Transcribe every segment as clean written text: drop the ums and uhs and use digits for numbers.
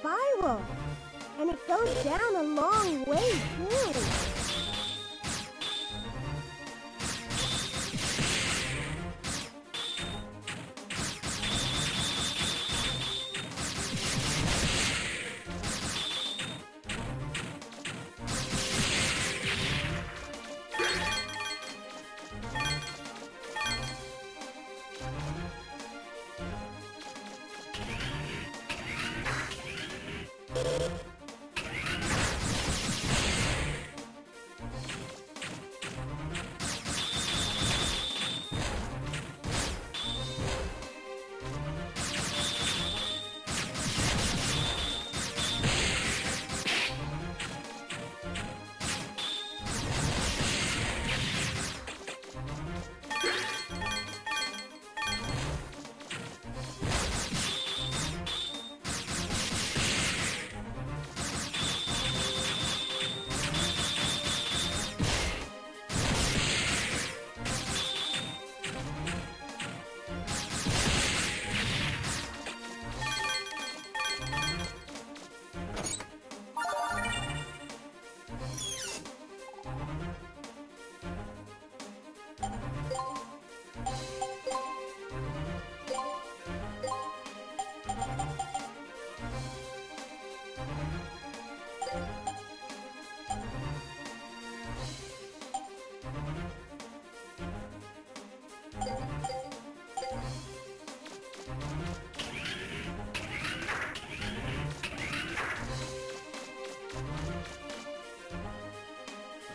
spiral. And it goes down a long way, too.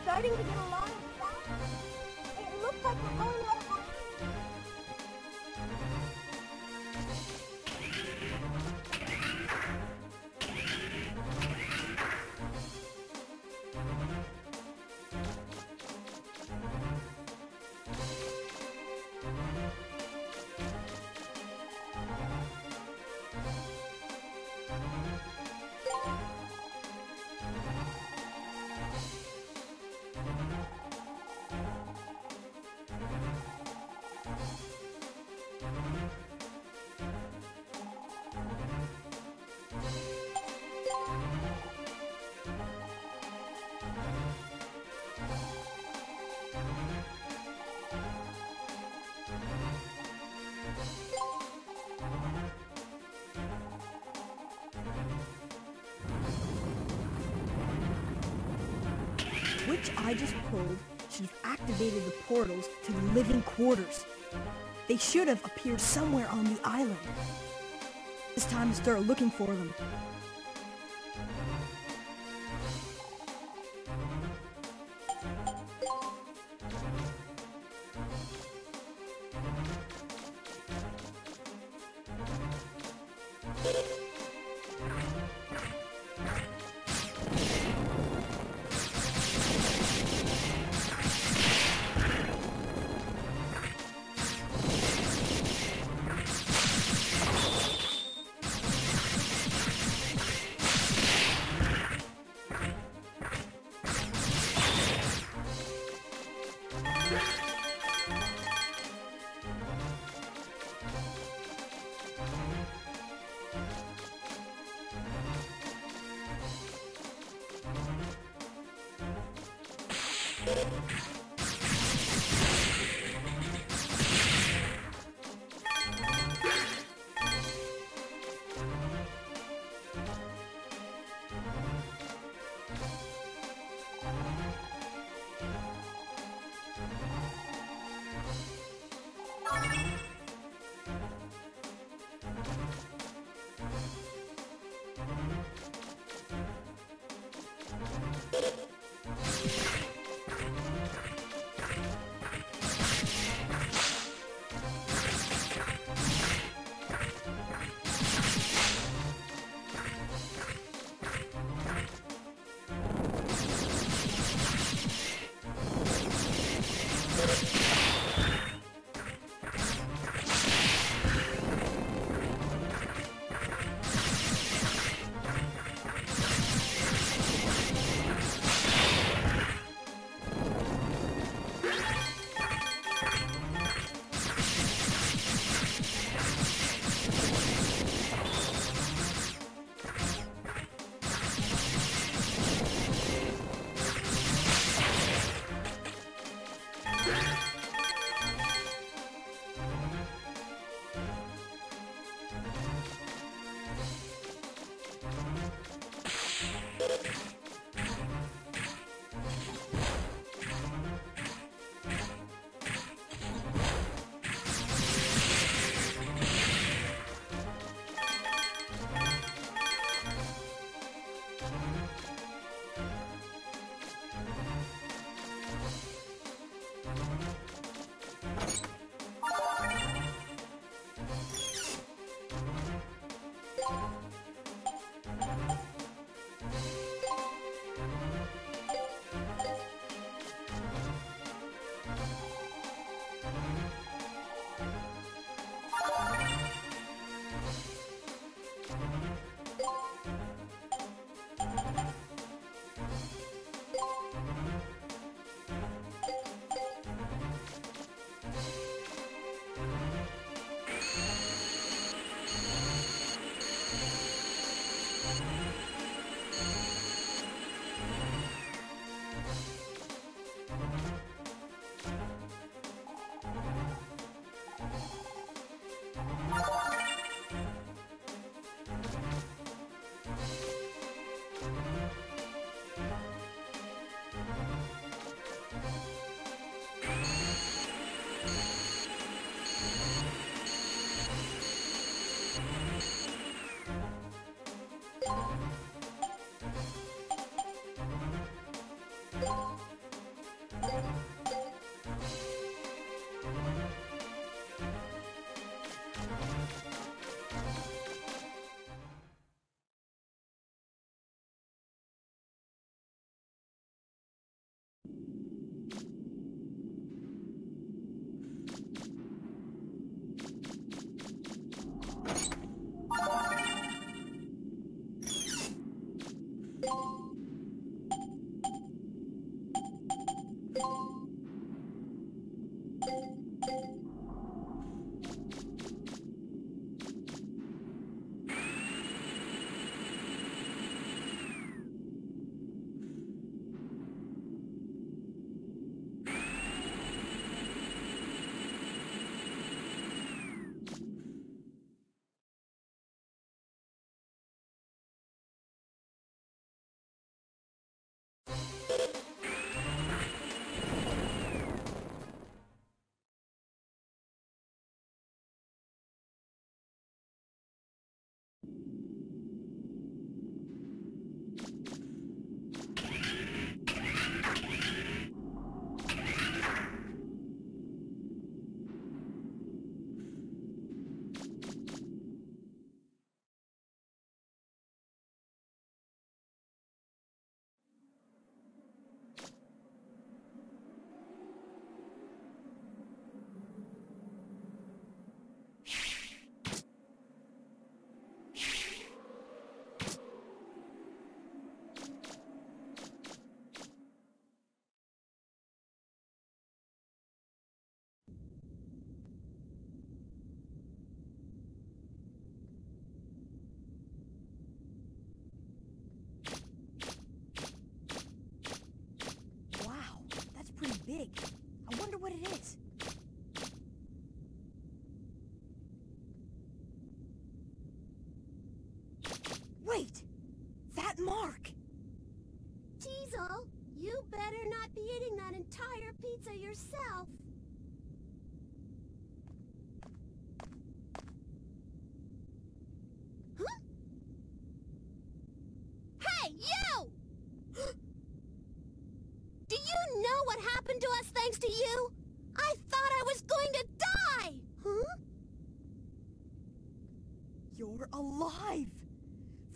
Starting to get a lot of fast. It looks like we're going out of Which I just pulled should have activated the portals to the living quarters. They should have appeared somewhere on the island. It's time to start looking for them. big. I wonder what it is. Wait! That mark! Teasel, you better not be eating that entire pizza yourself. Huh? Hey, you! Do you know what happened to us thanks to you? I thought I was going to die! Huh? You're alive!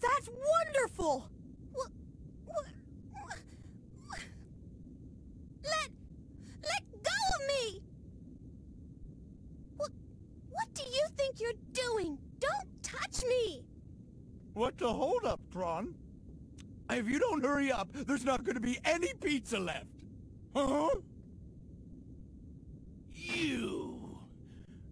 That's wonderful! Let go of me! What do you think you're doing? Don't touch me! What's the holdup, Tron? If you don't hurry up, there's not going to be any pizza left. Huh? You!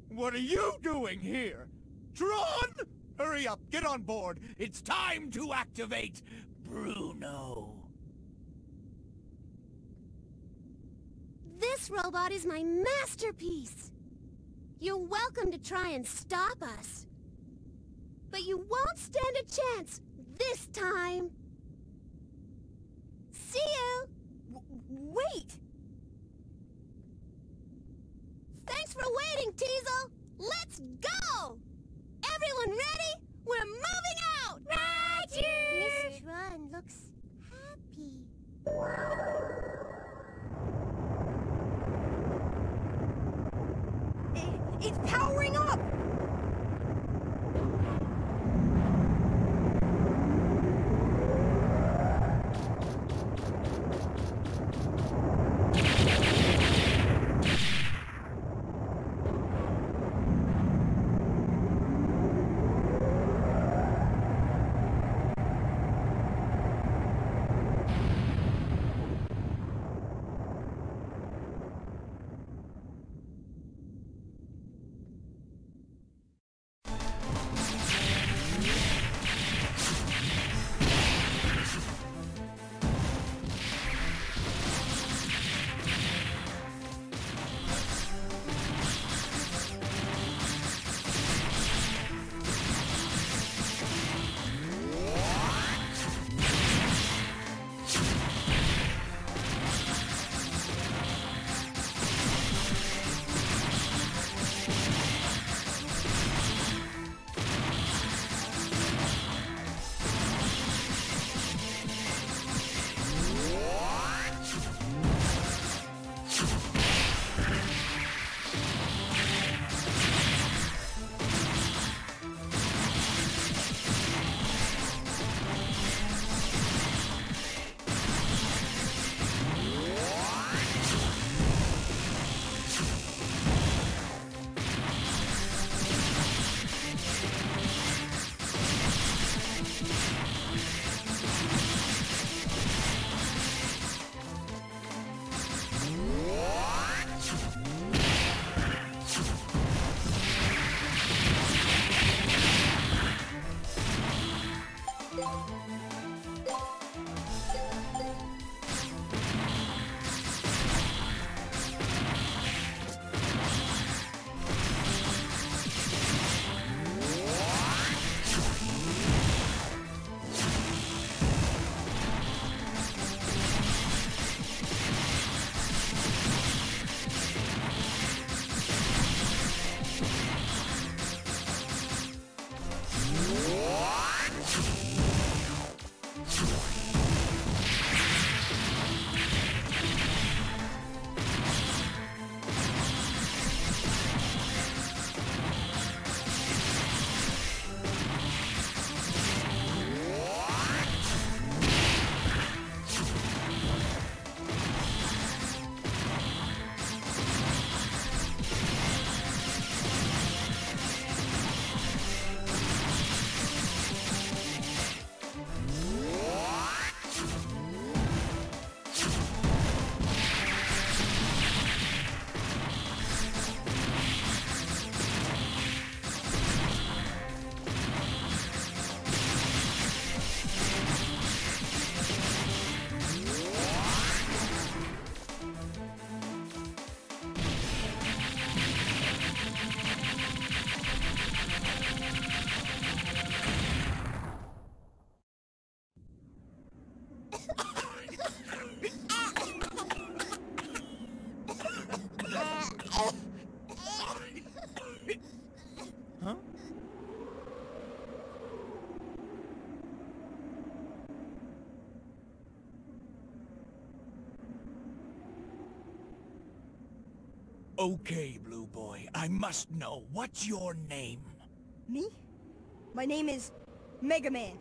What are you doing here? Tron! Hurry up, get on board. It's time to activate Bruno. This robot is my masterpiece. You're welcome to try and stop us. But you won't stand a chance this time. See you! Wait! Thanks for waiting, Teasel! Let's go! Everyone ready? We're moving out! Roger! Miss Tron looks happy. It's powering up! Huh? Okay, Blue Boy, I must know, what's your name? Me? My name is Mega Man.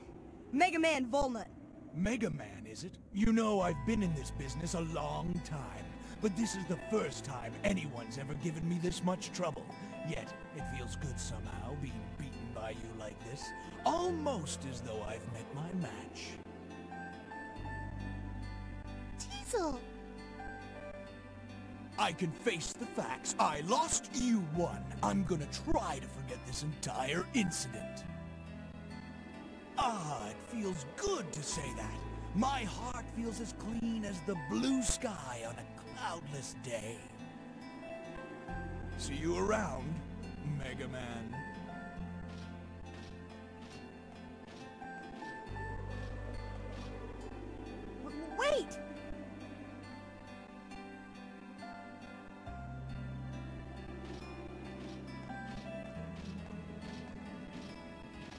Mega Man Volnut. Mega Man, is it? You know, I've been in this business a long time, but this is the first time anyone's ever given me this much trouble. Yet, it feels good somehow, being beaten by you like this. Almost as though I've met my match. Teasel! I can face the facts. I lost, you won. I'm gonna try to forget this entire incident. Ah, it feels good to say that. My heart feels as clean as the blue sky on a cloudless day. See you around, Mega Man. Wait!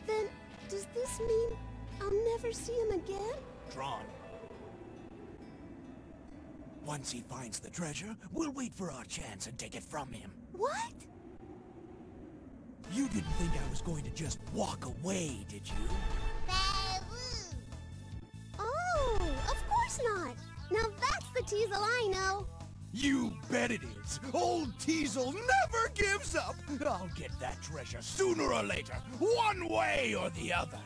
Then, does this mean I'll never see him again? Tron. Once he finds the treasure, we'll wait for our chance and take it from him. What? You didn't think I was going to just walk away, did you? Oh, of course not. Now that's the Teasel I know. You bet it is. Old Teasel never gives up. I'll get that treasure sooner or later, one way or the other.